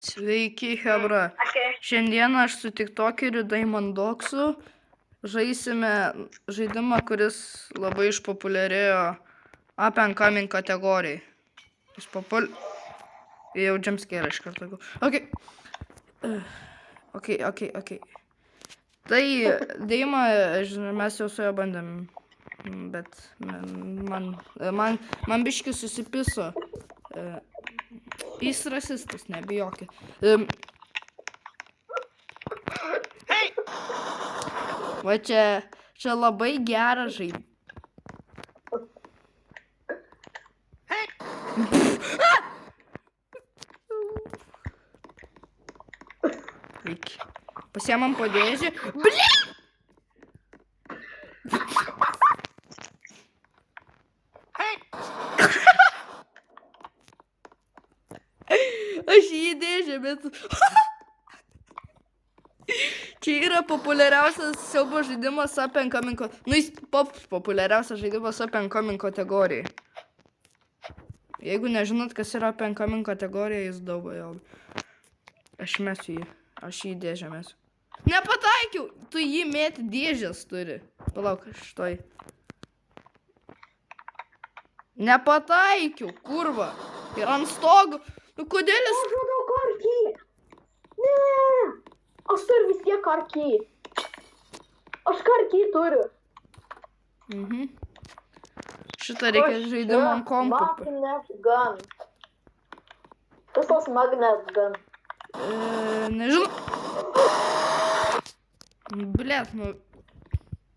Sveiki, Hebra. Šiandieną aš su tiktokeriu Daimondoksu žaisime žaidimą, kuris labai išpopuliarėjo Up and Coming kategorijai. Jau jumpscare iš karto. Ok. Tai Daimą, mes jau su juo bandėm, bet man biški susipiso. Jis rasistas, nebijokit. Va čia labai geras žaidimas. Pasiemam po dėžį. Bli! Aš į dėžę, bet... Čia yra populiariausias siaubo žaidimas Up and Coming... Nu, jis populiariausias žaidimas Up and Coming kategorijai. Jeigu nežinot, kas yra Up and Coming kategorija, jis daug jau. Aš mesiu jį. Aš jį dėžę mesiu. Nepataikiau! Tu jį mėti dėžės turi. Palauk, štai. Nepataikiau, kurva. Ir ant stogo. Nu, kodėl jis... Aš radau karkį. Ne. Aš turiu vis tiek karkį. Aš karkį turiu. Šitą reikia žaidimą ant kompo. Magnet gun. Kas tas magnet gun? Nežinau. Blet, nu.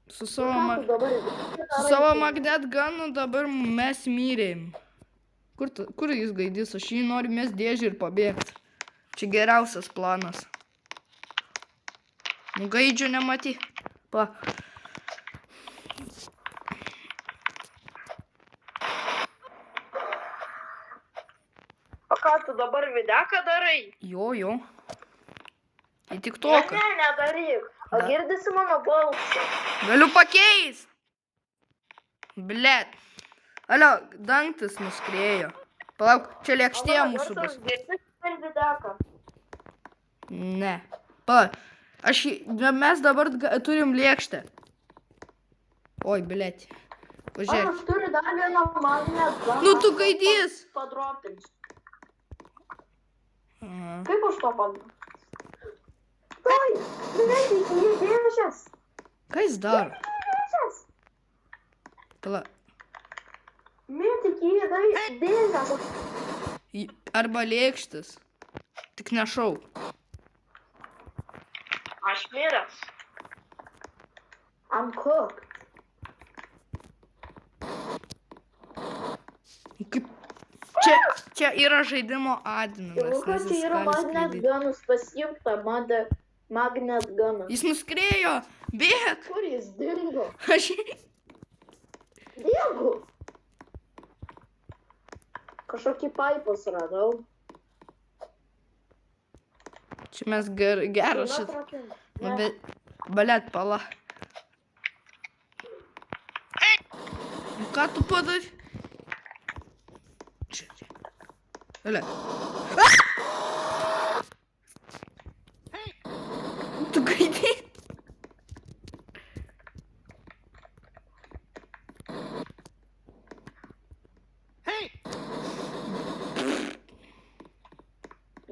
Su savo magnet gunu dabar mes myrėm. Kur jis gaidys? Aš jį noriu mes dėžį ir pabėgti. Čia geriausias planas. Nu, gaidžių nematy. Pa. O ką tu dabar videką darai? Jo. Į tiktoką. Ne, nedaryk. O girdisi mano balsą. Galiu pakeist. Blet. Alio, dangtis nuskriejo. Palauk, čia lėkštė mūsų bus. Girdisi per videką. Ne. Palauk. Mes dabar turim lėkštę. Oi, blet. Pažiūrėk. Aš turiu dar vieną magnet gun. Nu, tu gaidys. Padropinsiu. Kaip aš to padariau? Tai, mėti į dėžės. Ką jis daro? Dėžės. Palauk. Mėti į dėžės. Arba lėkštis. Tik nešau. Aš miręs. I'm cooked. Kaip... Čia yra žaidimo adminas. Čia yra magnet gunus, pasiimta magnet gunus. Jis nuskriejo. Bėk. Kur jis dingo? Aš... Dingo. Kažkokį paipus radau. Čia mes geras šitą. Balet, pala. Ką tu padarai? Čia. Balet. Tu gaidai?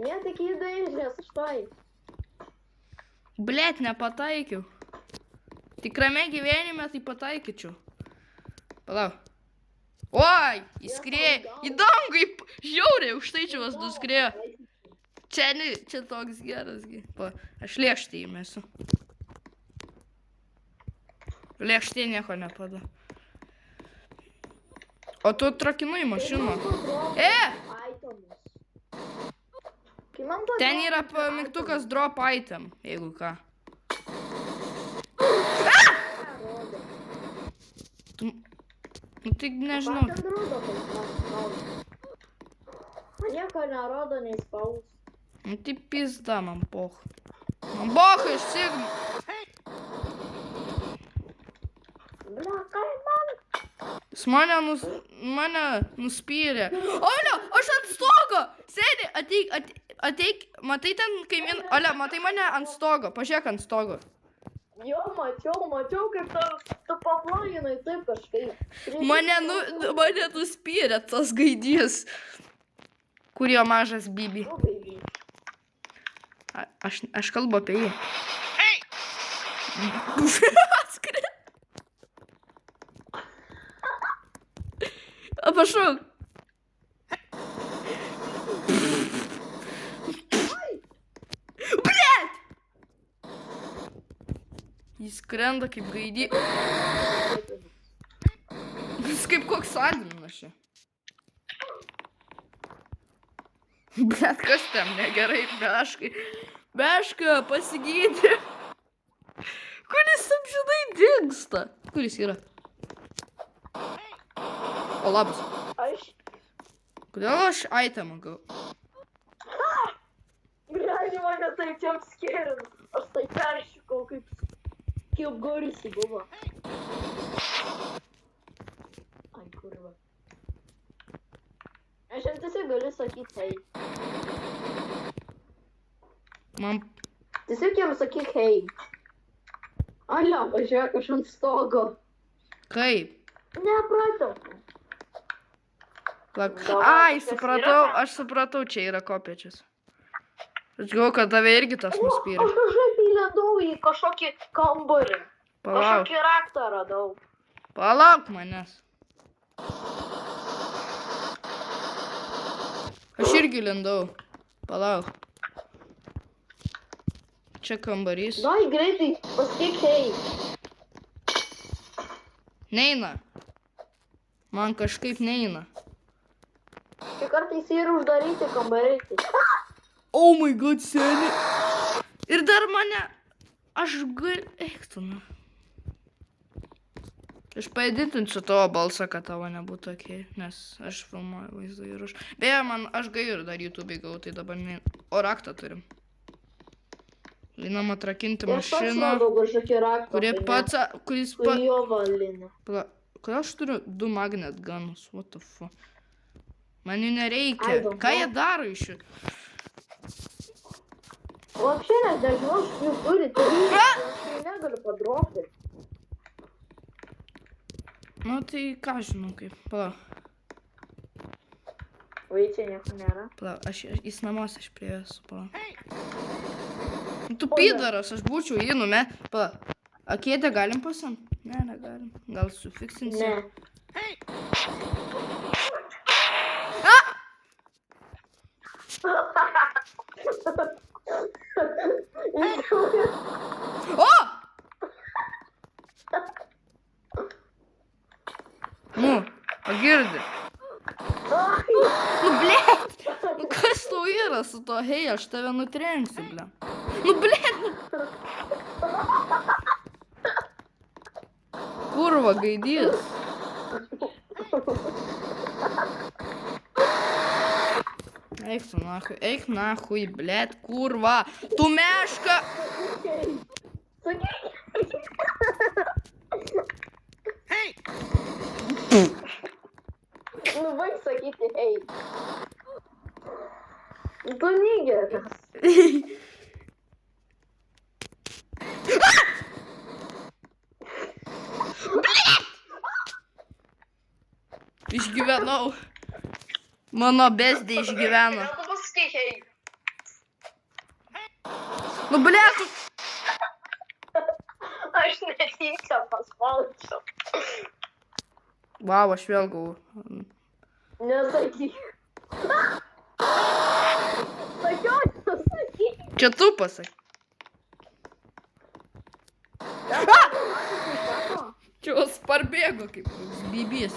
Ne, tik į dėžės, štai. Blet, nepataikiau. Tikrame gyvenime tai pataikyčiau. Palauk. Oi, įskriejo. Į dangų, žiauriai, už tai čia vas nuskriejo. Čia toks geras. Aš lėkštį įmesiu. Lėkštė nieko nepada. O tu trakinai mašiną. Ten yra mygtukas drop item, jeigu ką. Nu tai nežinau. Man nieko nerodo, nei spaus. Nu tai pizda man poch. Man bocha išsigna. Bля, kaip man? Jis mane nuspyrė. O ne, aš ant stogo. Sėdi, ateik, matai ten kaimyn, ale, matai mane ant stogo, pažiūrėk ant stogo. Jo, mačiau, kaip tu paplanginai taip kažkaip. Mane nuspyrė tas gaidys. Kur jo mažas Bibi? Aš kalbu apie jį. Atskri. Apašauk. Blet! Jis skrenda kaip gaidį. Jis kaip koks sadinas čia. Bet kas ten negerai, Beškai. Beška, pasigydė. Kuris apžinai dingsta. Kuris yra? O labas. Aš. Kodėl aš itemą gau? Gyvenimą netaip čia apskėrinu. Aš tai peršykau kaip garsiai buvo. Ai, kurva. Aš jam tiesiog galiu sakyti hei. Man... Tiesiog jam sakyk hei. Alia, važiuok aš ant stogo. Kaip? Nepratau. Ai, supratau, aš supratau, čia yra kopiečius. Aš galvoju, kad tave irgi tas nuspyrė. Aš kažkaip įlendau į kažkokį kambarį. Palauk. Kažkokį raktą radau. Palauk manęs. Aš irgi lendau. Palauk. Čia kambarys. Dai, greitai, pasakyk hei. Neina. Man kažkaip neina. Čia kartais yra uždaryti kambariai. Oh my god, seni. Ir dar mane... Aš Eik tu, nu. Aš paeditinsiu tavo balsą, kad tavo nebūtų okei, nes aš filmuoju vaizdą įrašą. Beje, aš gairiu dar YouTube gau, tai dabar ne... O raktą turim. Einam atrakinti mašiną, kuris Kodėl aš turiu 2 magnet gunus? What the fuck? Man jų nereikia. Ką jie daro iš jų? Вообще net nežinau, aš jų turi, tai aš negaliu padropti. Nu tai ką žinau kaip. Palauk. Vai, čia nieko nėra. Palauk, jis namuose aš prie esu. Palauk. Tu pydaras, aš būčiau jį nume. Palauk. A kėdę galim pasiimt? Ne, negalim. Gal sufiksinsi? Ne. O! Nu, pagirdi. Nu, blėt! Nu, kas tau yra su to? Hei, aš tave nutrenksiu, blėt. Nu, blėt! Kurva, gaidys. Eik nahui, blėt, kurva. Tu meška! Nu, baig sakyti, hei. Tu negeras. Išgyvenau. Mano besdė išgyveno. Tu pasakai, hei. Nu, blėt, tu... Aš netyčia paspaudžiau. Vau, aš vėl gavau. Nesakyk. Sakiau, nesakyk. Čia tu pasak. Čia parbėgo kaip bibys.